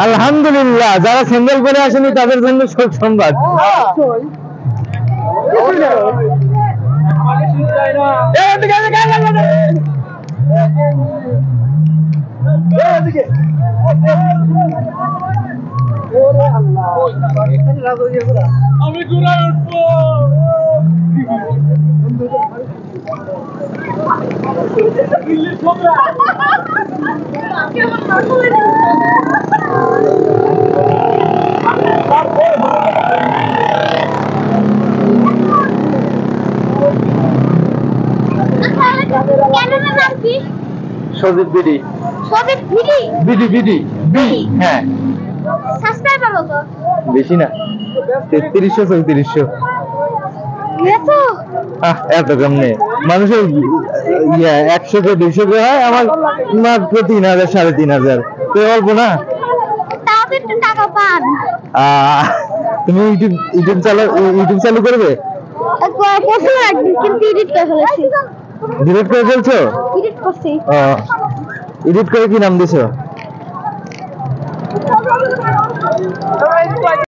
আলহামদুলিল্লাহ, যারা স্যান্ডেল পরে আসেনি তাদের জন্য শোক সংবাদ। আমি ঘুরাই উঠবো। Sajib BD. Sajib BD? BD BD B. হ্যাঁ, সাবস্ক্রাইবার কত? বেশি না, 3300 3400। এত কম নেই, মানুষের 100 কে 200 কে হয়, আমার মাত্র 3000 3500। তো অল্প না? তাও তো একটু টাকা পান। তুমি ইউটিউব চালু করবে? কিন্তু এডিট করে ফেলেছি। ডিলিট করে ফেলছো? এডিট করছি। এডিট করে কি নাম দিছো?